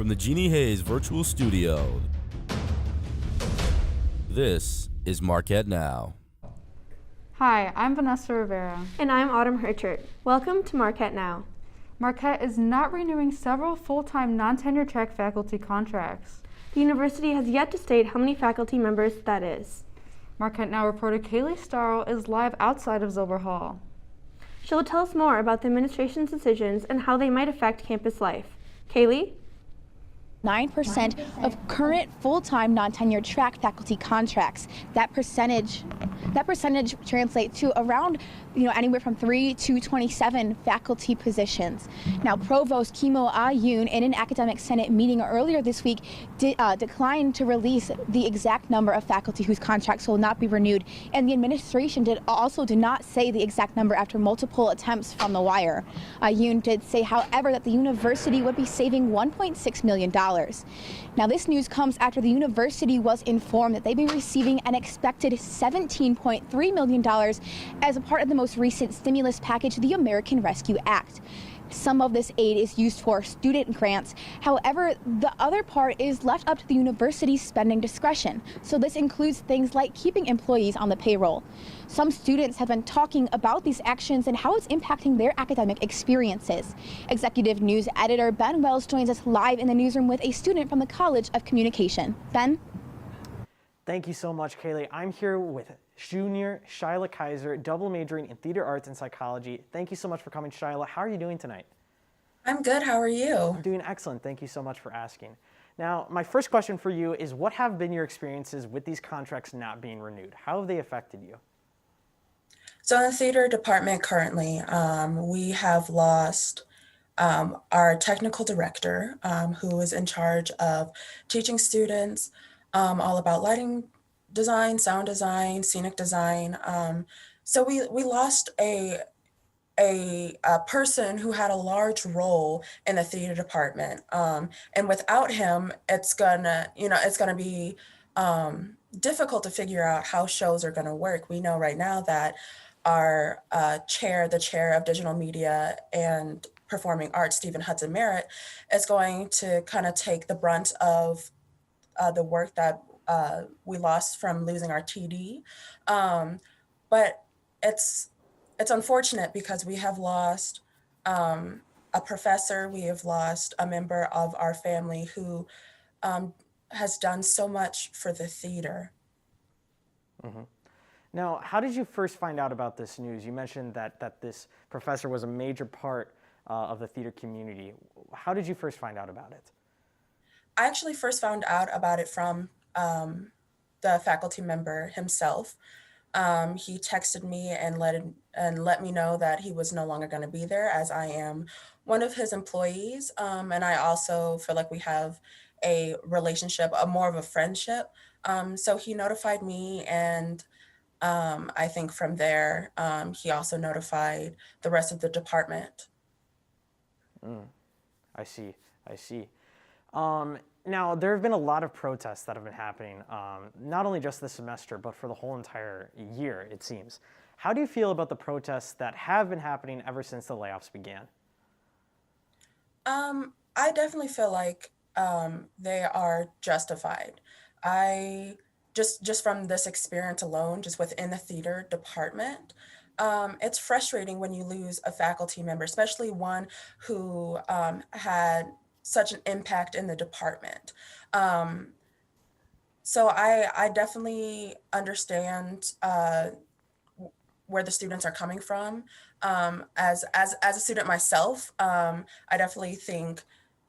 From the Jeannie Hayes Virtual Studio, this is Marquette Now. Hi, I'm Vanessa Rivera. And I'm Autumn Herchert. Welcome to Marquette Now. Marquette is not renewing several full-time non-tenure-track faculty contracts. The university has yet to state how many faculty members that is. Marquette Now reporter Kaylee Starl is live outside of Zilber Hall. She will tell us more about the administration's decisions and how they might affect campus life. Kaylee? 9% of current full-time non-tenure track faculty contracts. That percentage translates to around anywhere from 3 to 27 faculty positions. Now, Provost Kimo Ayun, in an academic senate meeting earlier this week, declined to release the exact number of faculty whose contracts will not be renewed, and the administration did not say the exact number after multiple attempts from the wire. Ayun did say, however, that the university would be saving $1.6 million. Now, this news comes after the university was informed that they'd be receiving an expected $17.3 million as a part of the most recent stimulus package, the American Rescue Act. Some of this aid is used for student grants. However, the other part is left up to the university's spending discretion. So this includes things like keeping employees on the payroll. Some students have been talking about these actions and how it's impacting their academic experiences. Executive News Editor Ben Wells joins us live in the newsroom with a student from the College of Communication. Ben? Thank you so much, Kaylee. I'm here with junior Shyla Kaiser, double majoring in theater arts and psychology. Thank you so much for coming, Shyla. How are you doing tonight? I'm good. How are you? I'm doing excellent. Thank you so much for asking. Now, my first question for you is, what have been your experiences with these contracts not being renewed? How have they affected you? So in the theater department currently, we have lost our technical director, who is in charge of teaching students all about lighting design, sound design, scenic design. So we lost a person who had a large role in the theater department. And without him, it's gonna be difficult to figure out how shows are gonna work. We know right now that our the chair of digital media and performing arts, Stephen Hudson Merritt, is going to kind of take the brunt of the work that we lost from losing our TD. But it's unfortunate because we have lost a professor, we have lost a member of our family who has done so much for the theater. Mm-hmm. Now, how did you first find out about this news? You mentioned that this professor was a major part of the theater community. How did you first find out about it? I actually first found out about it from the faculty member himself. He texted me and let me know that he was no longer going to be there, as I am one of his employees. And I also feel like we have a relationship, more of a friendship. So he notified me, and I think from there, he also notified the rest of the department. I see. Now, there have been a lot of protests that have been happening, not only just this semester, but for the whole entire year, it seems. How do you feel about the protests that have been happening ever since the layoffs began? I definitely feel like they are justified. Just from this experience alone, just within the theater department, it's frustrating when you lose a faculty member, especially one who had such an impact in the department. So I definitely understand where the students are coming from. As a student myself, I definitely think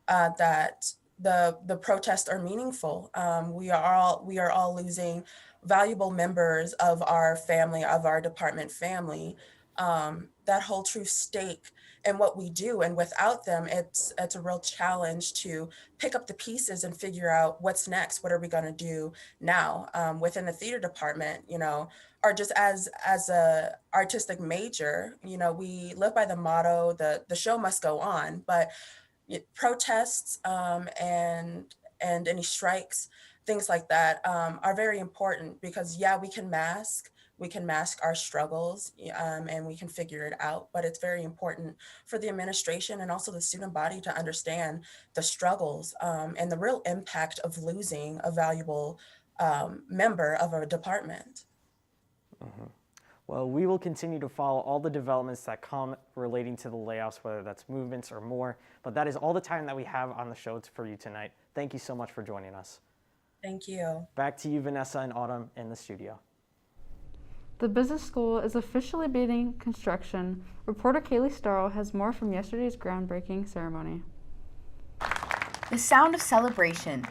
that the protests are meaningful. We are all losing valuable members of our family, of our department family, that hold true stake in what we do. And without them, it's a real challenge to pick up the pieces and figure out what's next. What are we going to do now within the theater department, or just as a artistic major, we live by the motto, the show must go on, but protests and any strikes things like that are very important because, yeah, we can mask our struggles, and we can figure it out. But it's very important for the administration and also the student body to understand the struggles and the real impact of losing a valuable member of a department. Well, we will continue to follow all the developments that come relating to the layoffs, whether that's movements or more. But that is all the time that we have on the show for you tonight. Thank you so much for joining us. Thank you. Back to you, Vanessa and Autumn, in the studio. The business school is officially beginning construction. Reporter Kaylee Starl has more from yesterday's groundbreaking ceremony. The sound of celebration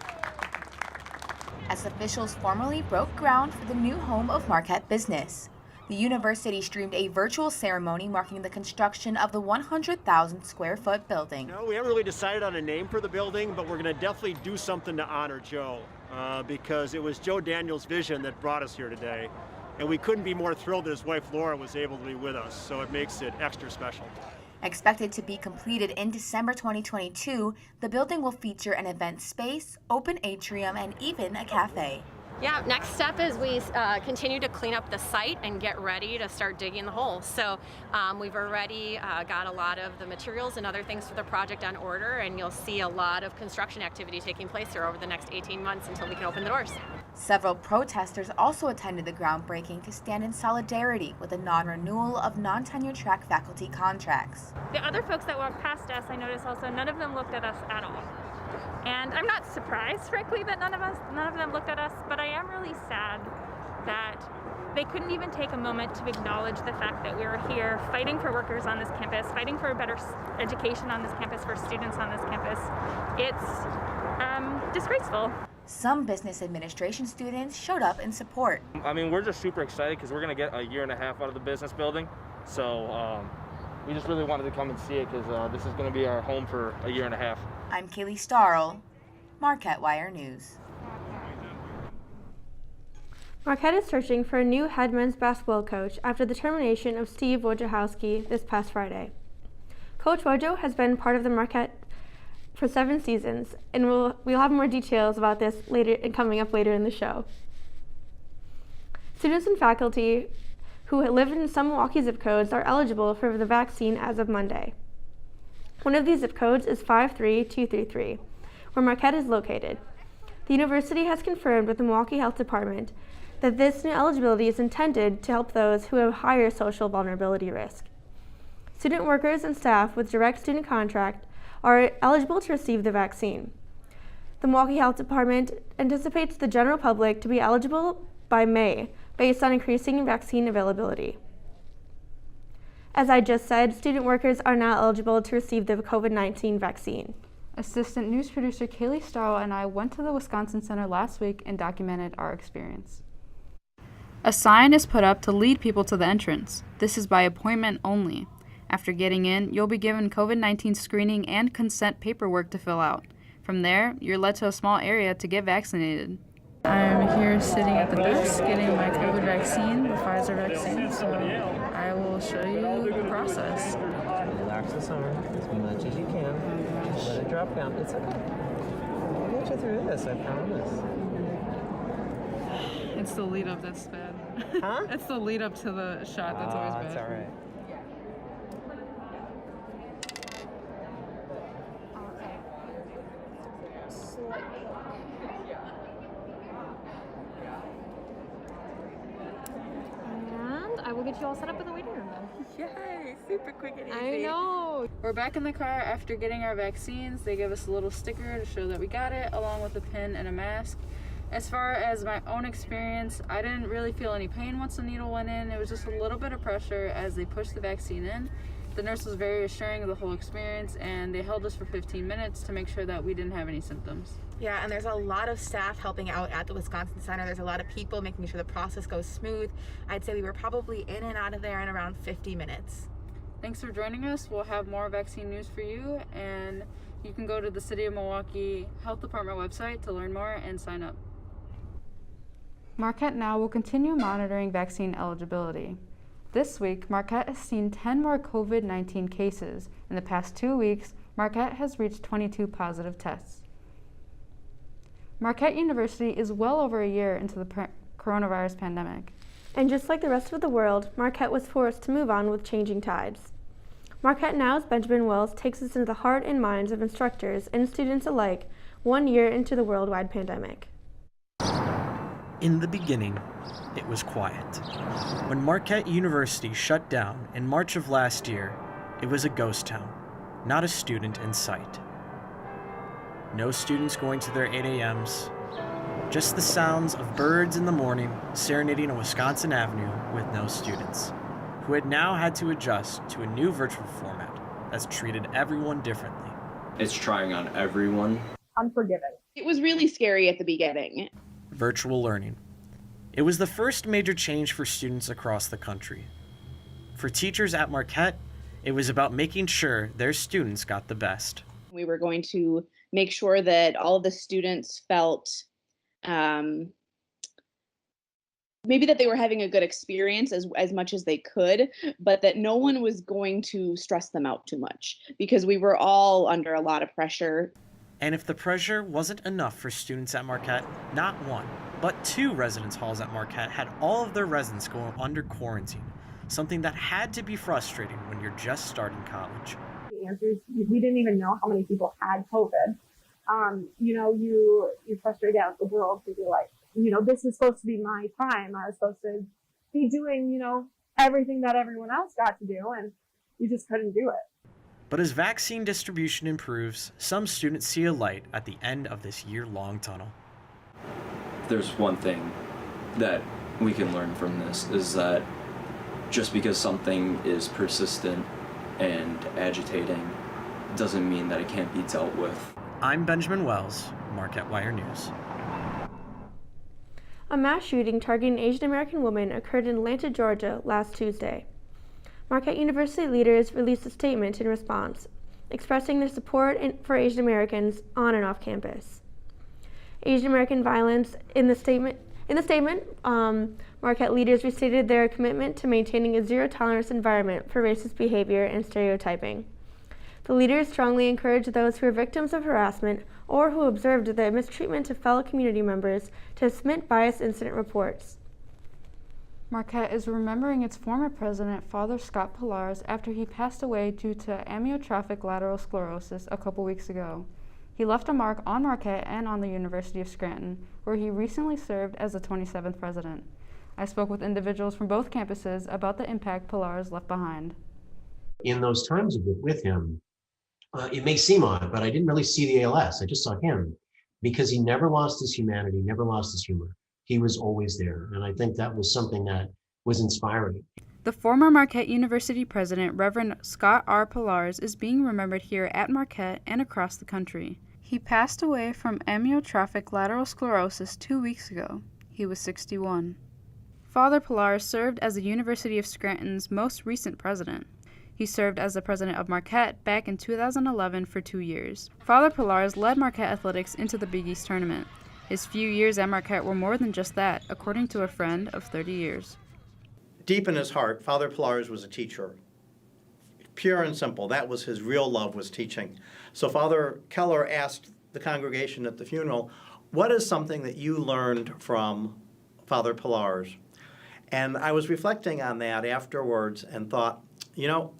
as officials formally broke ground for the new home of Marquette Business. The university streamed a virtual ceremony marking the construction of the 100,000 square foot building. No, we haven't really decided on a name for the building, but we're going to definitely do something to honor Joe because it was Joe Daniels' vision that brought us here today. And we couldn't be more thrilled that his wife Laura was able to be with us, so it makes it extra special. Expected to be completed in December 2022, the building will feature an event space, open atrium, and even a cafe. Yeah, next step is we continue to clean up the site and get ready to start digging the hole. So we've already got a lot of the materials and other things for the project on order, and you'll see a lot of construction activity taking place here over the next 18 months until we can open the doors. Several protesters also attended the groundbreaking to stand in solidarity with the non-renewal of non-tenure-track faculty contracts. The other folks that walked past us, I noticed also, none of them looked at us at all. And I'm not surprised, frankly, that none of them looked at us, but I am really sad that they couldn't even take a moment to acknowledge the fact that we were here fighting for workers on this campus, fighting for a better education on this campus, for students on this campus. It's disgraceful. Some business administration students showed up in support. I mean, we're just super excited because we're going to get a year and a half out of the business building. So we just really wanted to come and see it because this is going to be our home for a year and a half. I'm Kaylee Starl, Marquette Wire News. Marquette is searching for a new head men's basketball coach after the termination of Steve Wojciechowski this past Friday. Coach Wojo has been part of the Marquette for 7 seasons, and we'll have more details about this later and coming up later in the show. Students and faculty who live in some Milwaukee zip codes are eligible for the vaccine as of Monday. One of these zip codes is 53233, where Marquette is located. The university has confirmed with the Milwaukee Health Department that this new eligibility is intended to help those who have higher social vulnerability risk. Student workers and staff with direct student contact are eligible to receive the vaccine. The Milwaukee Health Department anticipates the general public to be eligible by May based on increasing vaccine availability. As I just said, student workers are now eligible to receive the COVID-19 vaccine. Assistant news producer Kaylee Starl and I went to the Wisconsin Center last week and documented our experience. A sign is put up to lead people to the entrance. This is by appointment only. After getting in, you'll be given COVID-19 screening and consent paperwork to fill out. From there, you're led to a small area to get vaccinated. I'm here sitting at the desk getting my COVID vaccine, the Pfizer vaccine, so I will show you the process. Relax this arm as much as you can. Let it drop down. It's okay. We'll get you through this, I promise. It's the lead up that's bad. Huh? It's the lead up to the shot that's always bad. That's all right. I will get you all set up in the waiting room then. Yay, super quick and easy. I know. We're back in the car after getting our vaccines. They give us a little sticker to show that we got it, along with a pin and a mask. As far as my own experience, I didn't really feel any pain once the needle went in. It was just a little bit of pressure as they pushed the vaccine in. The nurse was very assuring of the whole experience, and they held us for 15 minutes to make sure that we didn't have any symptoms. Yeah, and there's a lot of staff helping out at the Wisconsin Center. There's a lot of people making sure the process goes smooth. I'd say we were probably in and out of there in around 50 minutes. Thanks for joining us. We'll have more vaccine news for you, and you can go to the City of Milwaukee Health Department website to learn more and sign up. Marquette Now will continue monitoring vaccine eligibility. This week, Marquette has seen 10 more COVID-19 cases. In the past 2 weeks, Marquette has reached 22 positive tests. Marquette University is well over a year into the coronavirus pandemic. And just like the rest of the world, Marquette was forced to move on with changing tides. Marquette Now's Benjamin Wells takes us into the heart and minds of instructors and students alike 1 year into the worldwide pandemic. In the beginning, it was quiet. When Marquette University shut down in March of last year, it was a ghost town, not a student in sight. No students going to their 8 a.m.s, just the sounds of birds in the morning serenading a Wisconsin avenue with no students, who had now had to adjust to a new virtual format that's treated everyone differently. It's trying on everyone. Unforgiving. It was really scary at the beginning. Virtual learning. It was the first major change for students across the country. For teachers at Marquette, it was about making sure their students got the best. We were going to make sure that all of the students felt maybe that they were having a good experience as much as they could, but that no one was going to stress them out too much because we were all under a lot of pressure. And if the pressure wasn't enough for students at Marquette, not one, but 2 residence halls at Marquette had all of their residents go under quarantine, something that had to be frustrating when you're just starting college. The answers, we didn't even know how many people had COVID. You frustrate out the world because you're like, this is supposed to be my time. I was supposed to be doing, everything that everyone else got to do, and you just couldn't do it. But as vaccine distribution improves, some students see a light at the end of this year-long tunnel. There's one thing that we can learn from this, is that just because something is persistent and agitating doesn't mean that it can't be dealt with. I'm Benjamin Wells, Marquette Wire News. A mass shooting targeting an Asian American woman occurred in Atlanta, Georgia last Tuesday. Marquette University leaders released a statement in response, expressing their support for Asian Americans on and off campus. Asian American violence in the statement, Marquette leaders restated their commitment to maintaining a zero-tolerance environment for racist behavior and stereotyping. The leaders strongly encouraged those who were victims of harassment or who observed the mistreatment of fellow community members to submit biased incident reports. Marquette is remembering its former president, Father Scott Pallars, after he passed away due to amyotrophic lateral sclerosis a couple weeks ago. He left a mark on Marquette and on the University of Scranton, where he recently served as the 27th president. I spoke with individuals from both campuses about the impact Pallars left behind. In those times with him, it may seem odd, but I didn't really see the ALS. I just saw him because he never lost his humanity, never lost his humor. He was always there. And I think that was something that was inspiring. The former Marquette University president, Reverend Scott R. Pallars, is being remembered here at Marquette and across the country. He passed away from amyotrophic lateral sclerosis 2 weeks ago. He was 61. Father Pallars served as the University of Scranton's most recent president. He served as the president of Marquette back in 2011 for 2 years. Father Pallars led Marquette athletics into the Big East tournament. His few years at Marquette were more than just that, according to a friend of 30 years. Deep in his heart, Father Pallars was a teacher. Pure and simple. That was his real love, was teaching. So Father Keller asked the congregation at the funeral, what is something that you learned from Father Pallars? And I was reflecting on that afterwards and thought,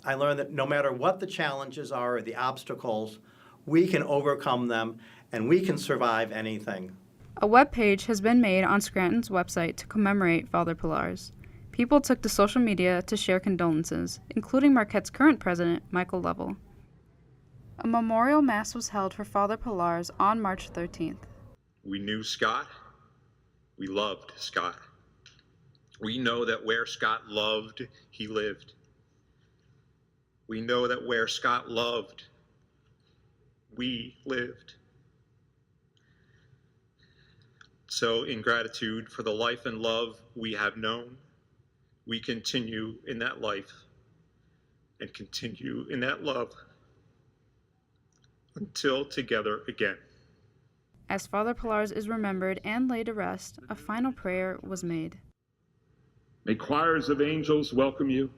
I learned that no matter what the challenges are or the obstacles, we can overcome them and we can survive anything. A webpage has been made on Scranton's website to commemorate Father Pallars. People took to social media to share condolences, including Marquette's current president, Michael Lovell. A memorial mass was held for Father Pallars on March 13th. We knew Scott. We loved Scott. We know that where Scott loved, he lived. We know that where Scott loved, we lived. So in gratitude for the life and love we have known, we continue in that life and continue in that love until together again. As Father Pallars is remembered and laid to rest, a final prayer was made. May choirs of angels welcome you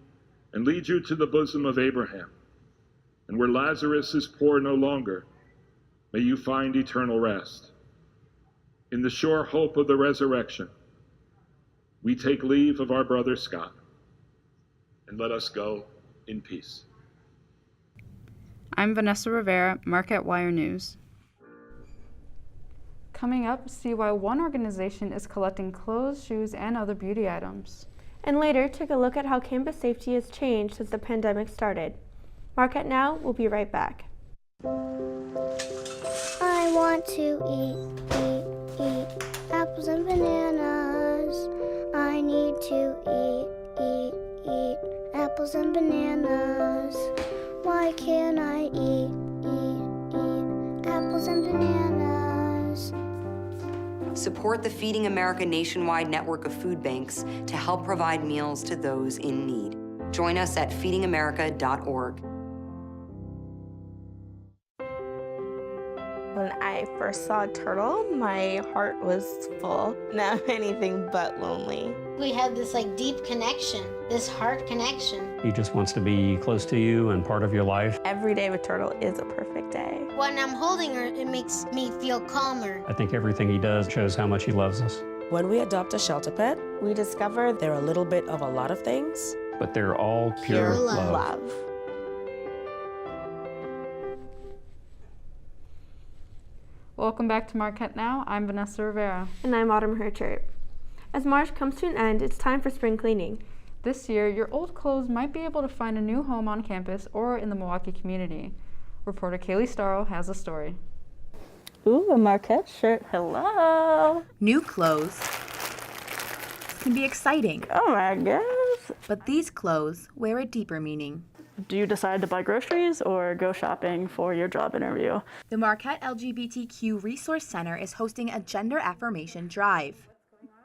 and lead you to the bosom of Abraham. And where Lazarus is poor no longer, may you find eternal rest. in the sure hope of the resurrection, we take leave of our brother Scott, and let us go in peace. I'm Vanessa Rivera, Marquette Wire News. Coming up, see why one organization is collecting clothes, shoes, and other beauty items. And later, take a look at how campus safety has changed since the pandemic started. Marquette Now will be right back. I want to eat apples and bananas. I need to eat apples and bananas. Why can't I eat apples and bananas? Support the Feeding America nationwide network of food banks to help provide meals to those in need. Join us at feedingamerica.org. When I first saw a turtle, my heart was full. Now I'm anything but lonely. We have this deep connection, this heart connection. He just wants to be close to you and part of your life. Every day with Turtle is a perfect day. When I'm holding her, it makes me feel calmer. I think everything he does shows how much he loves us. When we adopt a shelter pet, we discover they're a little bit of a lot of things. But they're all pure love. Welcome back to Marquette Now. I'm Vanessa Rivera. And I'm Autumn Herchert. As March comes to an end, it's time for spring cleaning. This year, your old clothes might be able to find a new home on campus or in the Milwaukee community. Reporter Kaylee Starro has a story. Ooh, a Marquette shirt. Hello. New clothes can be exciting. Oh my gosh. But these clothes wear a deeper meaning. Do you decide to buy groceries or go shopping for your job interview? The Marquette LGBTQ Resource Center is hosting a gender affirmation drive.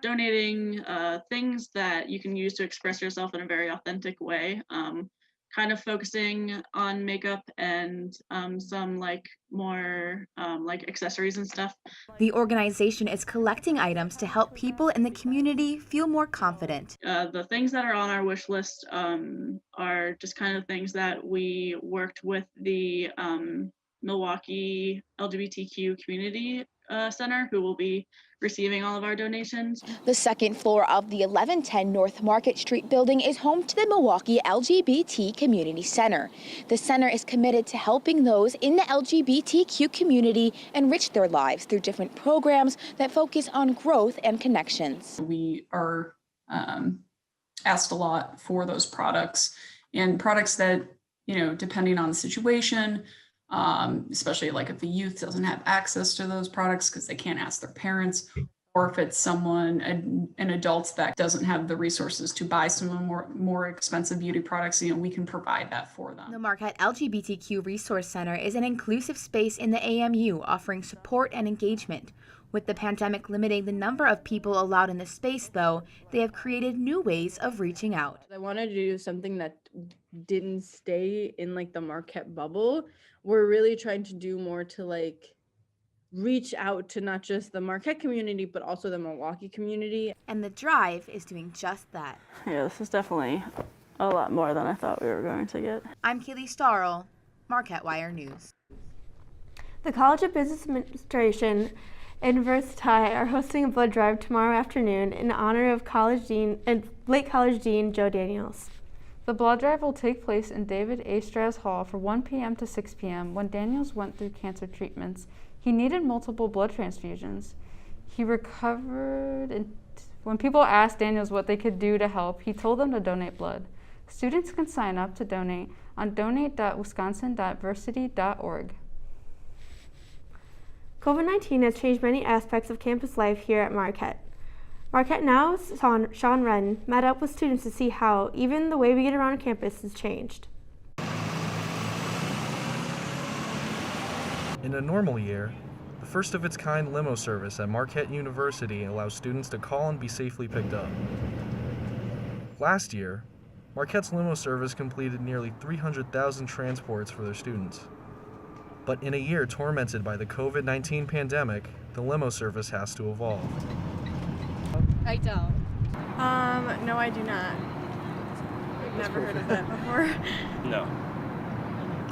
Donating things that you can use to express yourself in a very authentic way, kind of focusing on makeup and some more accessories and stuff. The organization is collecting items to help people in the community feel more confident. The things that are on our wish list are just kind of things that we worked with the Milwaukee LGBTQ Community Center, who will be receiving all of our donations. The second floor of the 1110 North Market Street building is home to the Milwaukee LGBT Community Center. The center is committed to helping those in the LGBTQ community enrich their lives through different programs that focus on growth and connections. We are asked a lot for those products, and products that, depending on the situation, especially if the youth doesn't have access to those products because they can't ask their parents, or if it's someone, an adult that doesn't have the resources to buy some more expensive beauty products, we can provide that for them. The Marquette LGBTQ Resource Center is an inclusive space in the AMU offering support and engagement. With the pandemic limiting the number of people allowed in the space, though, they have created new ways of reaching out. I wanted to do something that didn't stay in the Marquette bubble. We're really trying to do more to reach out to not just the Marquette community, but also the Milwaukee community. And the drive is doing just that. Yeah, this is definitely a lot more than I thought we were going to get. I'm Kaylee Starro, Marquette Wire News. The College of Business Administration and Versiti are hosting a blood drive tomorrow afternoon in honor of late college dean Joe Daniels. The blood drive will take place in David A. Strauss Hall from 1 p.m. to 6 p.m. When Daniels went through cancer treatments, he needed multiple blood transfusions. He recovered, and when people asked Daniels what they could do to help, he told them to donate blood. Students can sign up to donate on donate.wisconsin.versity.org. COVID-19 has changed many aspects of campus life here at Marquette. Marquette Now's Sean Wren met up with students to see how even the way we get around campus has changed. In a normal year, the first of its kind limo service at Marquette University allows students to call and be safely picked up. Last year, Marquette's limo service completed nearly 300,000 transports for their students. But in a year tormented by the COVID-19 pandemic, the limo service has to evolve. I don't. No, I do not. I've never heard of that before. No.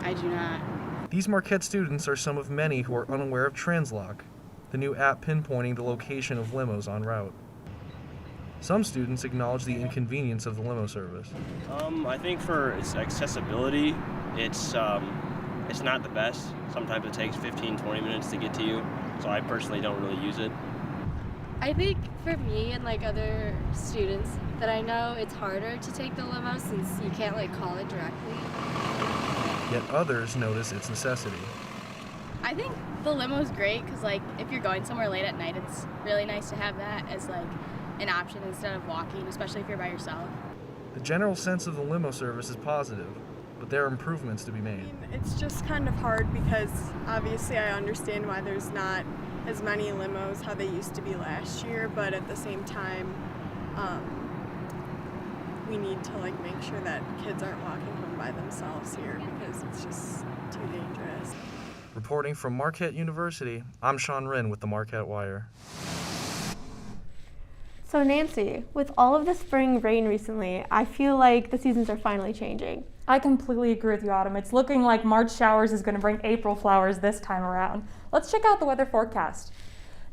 I do not. These Marquette students are some of many who are unaware of translock, the new app pinpointing the location of limos en route. Some students acknowledge the inconvenience of the limo service. I think for its accessibility, it's not the best. Sometimes it takes 15-20 minutes to get to you, so I personally don't really use it. I think for me and like other students that I know, it's harder to take the limo since you can't like call it directly. Yet others notice its necessity. I think the limo is great because like if you're going somewhere late at night, it's really nice to have that as like an option instead of walking, especially if you're by yourself. The general sense of the limo service is positive, but there are improvements to be made. I mean, it's just kind of hard because obviously I understand why there's not as many limos how they used to be last year, but at the same time, we need to like make sure that kids aren't walking home by themselves here because it's just too dangerous. Reporting from Marquette University, I'm Sean Wren with the Marquette Wire. So Nancy, with all of the spring rain recently, I feel like the seasons are finally changing. I completely agree with you, Autumn. It's looking like March showers is going to bring April flowers this time around. Let's check out the weather forecast.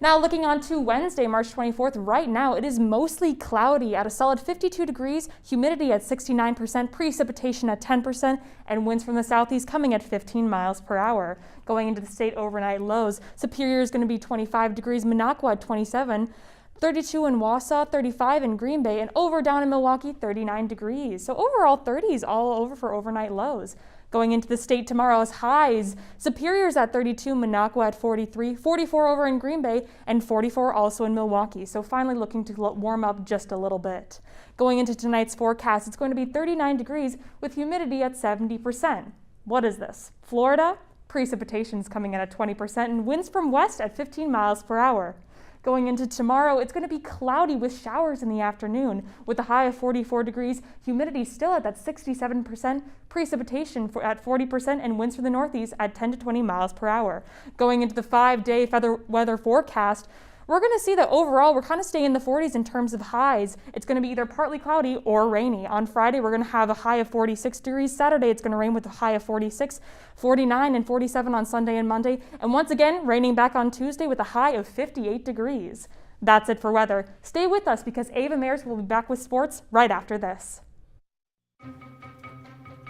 Now looking on to Wednesday, March 24th, right now it is mostly cloudy at a solid 52 degrees, humidity at 69%, precipitation at 10%, and winds from the southeast coming at 15 miles per hour. Going into the state overnight lows, Superior is going to be 25 degrees, Minocqua at 27, 32 in Wausau, 35 in Green Bay, and over down in Milwaukee, 39 degrees. So overall 30s all over for overnight lows. Going into the state tomorrow's highs, Superior's at 32, Minocqua at 43, 44 over in Green Bay, and 44 also in Milwaukee. So finally looking to warm up just a little bit. Going into tonight's forecast, it's going to be 39 degrees with humidity at 70%. What is this? Florida? Precipitation is coming in at 20% and winds from west at 15 miles per hour. Going into tomorrow, it's going to be cloudy with showers in the afternoon with a high of 44 degrees, humidity still at that 67%, precipitation at 40%, and winds from the northeast at 10 to 20 miles per hour. Going into the 5-day weather forecast, we're going to see that overall we're kind of staying in the 40s in terms of highs. It's going to be either partly cloudy or rainy. On Friday, we're going to have a high of 46 degrees. Saturday, it's going to rain with a high of 46, 49, and 47 on Sunday and Monday. And once again, raining back on Tuesday with a high of 58 degrees. That's it for weather. Stay with us because Ava Mayers will be back with sports right after this.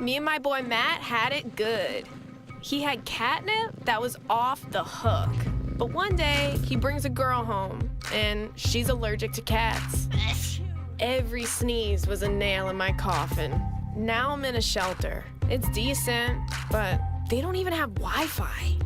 Me and my boy Matt had it good. He had catnip that was off the hook. But one day, he brings a girl home, and she's allergic to cats. Every sneeze was a nail in my coffin. Now I'm in a shelter. It's decent, but they don't even have Wi-Fi.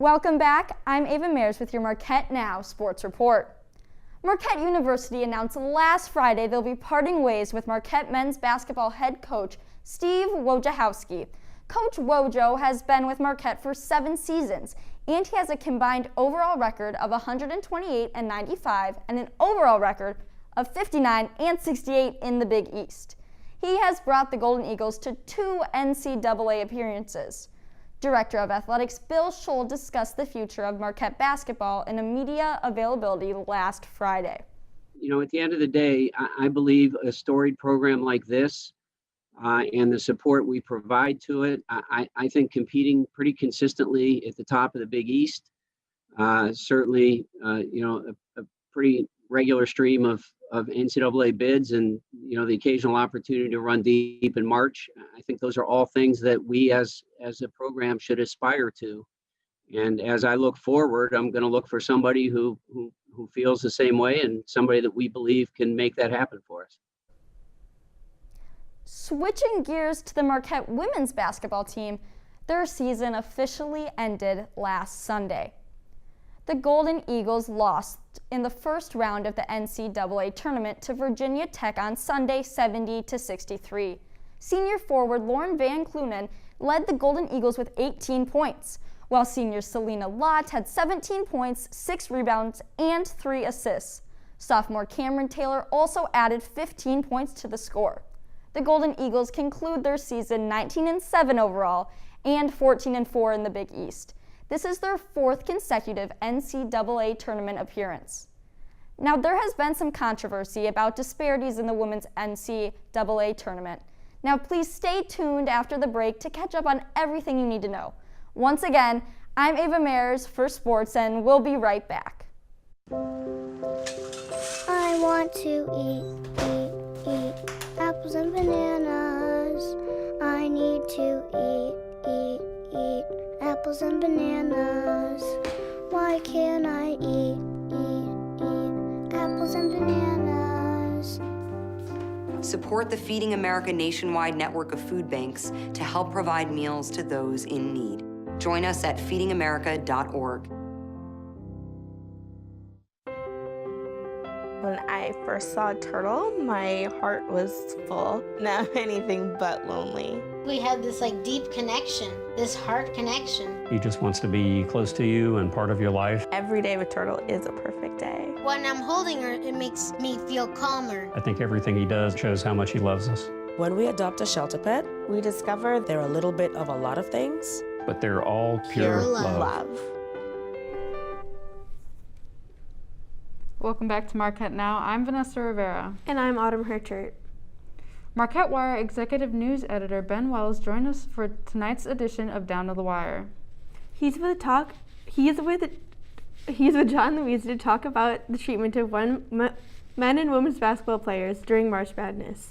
Welcome back. I'm Ava Mayers with your Marquette Now Sports Report. Marquette University announced last Friday they'll be parting ways with Marquette men's basketball head coach Steve Wojciechowski. Coach Wojo has been with Marquette for 7 seasons, and he has a combined overall record of 128-95 and an overall record of 59-68 in the Big East. He has brought the Golden Eagles to 2 NCAA appearances. Director of Athletics Bill Scholl discussed the future of Marquette basketball in a media availability last Friday. You know, at the end of the day, I believe a storied program like this and the support we provide to it, I think competing pretty consistently at the top of the Big East, certainly, you know, a pretty regular stream of NCAA bids and, you know, the occasional opportunity to run deep in March. I think those are all things that we as a program should aspire to. And as I look forward, I'm going to look for somebody who feels the same way and somebody that we believe can make that happen for us. Switching gears to the Marquette women's basketball team, their season officially ended last Sunday. the Golden Eagles lost in the first round of the NCAA tournament to Virginia Tech on Sunday, 70-63. Senior forward Lauren Van Clunen led the Golden Eagles with 18 points, while senior Selena Lott had 17 points, 6 rebounds, and 3 assists. Sophomore Cameron Taylor also added 15 points to the score. The Golden Eagles conclude their season 19-7 overall and 14-4 in the Big East. This is their 4th consecutive NCAA tournament appearance. Now, there has been some controversy about disparities in the women's NCAA tournament. Now, please stay tuned after the break to catch up on everything you need to know. Once again, I'm Ava Mayers for Sports, and we'll be right back. I want to eat apples and bananas. I need to eat apples and bananas. Why can't I eat apples and bananas? Support the Feeding America nationwide network of food banks to help provide meals to those in need. Join us at feedingamerica.org. When I first saw a turtle, my heart was full. Now anything but lonely. We had this deep connection, this heart connection. He just wants to be close to you and part of your life. Every day with Turtle is a perfect day. When I'm holding her, it makes me feel calmer. I think everything he does shows how much he loves us. When we adopt a shelter pet, we discover they're a little bit of a lot of things. But they're all pure love. Welcome back to Marquette Now. I'm Vanessa Rivera. And I'm Autumn Herchert. Marquette Wire Executive News Editor Ben Wells joined us for tonight's edition of Down to the Wire. He's with John Louise to talk about the treatment of men and women's basketball players during March Madness.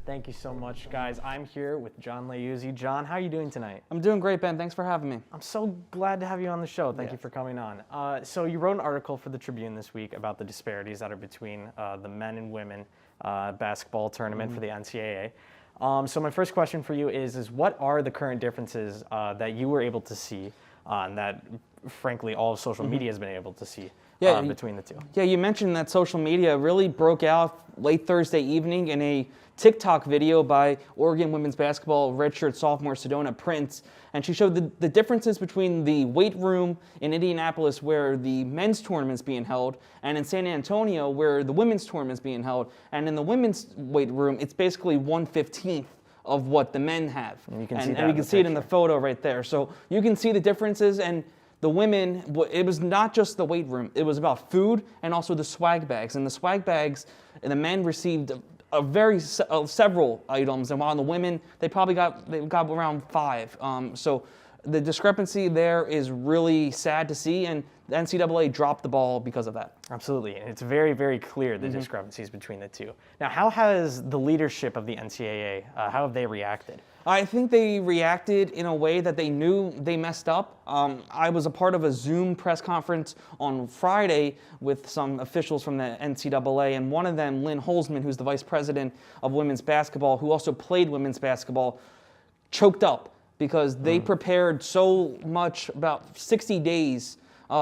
Thank you so much, guys. I'm here with John Leuzzi. John, how are you doing tonight? I'm doing great, Ben. Thanks for having me. I'm so glad to have you on the show. Thank you for coming on. So you wrote an article for the Tribune this week about the disparities that are between the men and women basketball tournament for the NCAA. So my first question for you is what are the current differences that you were able to see that, frankly, all of social media has been able to see between the two? Yeah, you mentioned that social media really broke out late Thursday evening in a TikTok video by Oregon women's basketball redshirt sophomore Sedona Prince, and she showed the differences between the weight room in Indianapolis where the men's tournament's being held and in San Antonio where the women's tournament's being held. And in the women's weight room, it's basically 1/15 of what the men have. And you can see it in the photo right there. So you can see the differences. And the women, it was not just the weight room. It was about food and also the swag bags. And the swag bags, and the men received several items, and while the women, they got around 5. So the discrepancy there is really sad to see, and the NCAA dropped the ball because of that. Absolutely, and it's very, very clear the discrepancies between the two. Now, how has the leadership of the NCAA, how have they reacted? I think they reacted in a way that they knew they messed up. I was a part of a Zoom press conference on Friday with some officials from the NCAA, and one of them, Lynn Holzman, who's the vice president of women's basketball, who also played women's basketball, choked up because they prepared so much, about 60 days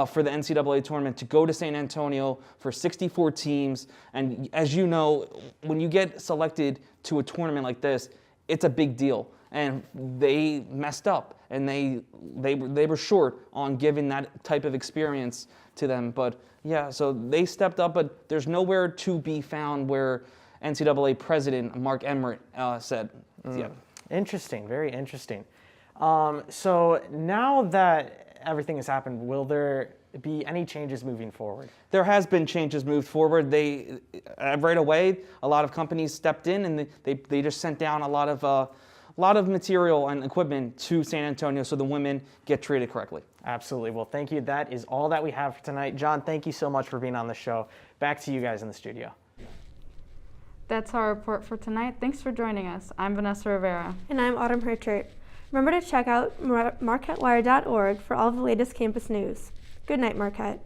for the NCAA tournament to go to San Antonio for 64 teams. And as you know, when you get selected to a tournament like this, it's a big deal. And they messed up, and they were short on giving that type of experience to them. But yeah, so they stepped up, but there's nowhere to be found where NCAA president Mark Emmert said. Yeah. Interesting, very interesting. So now that everything has happened, will there be any changes moving forward? There has been changes moved forward. They right away, a lot of companies stepped in, and they just sent down a lot of material and equipment to San Antonio so the women get treated correctly. Absolutely. Well, thank you. That is all that we have for tonight. John, thank you so much for being on the show. Back to you guys in the studio. That's our report for tonight. Thanks for joining us. I'm Vanessa Rivera. And I'm Autumn Herchert. Remember to check out marquettewire.org for all the latest campus news. Good night, Marquette.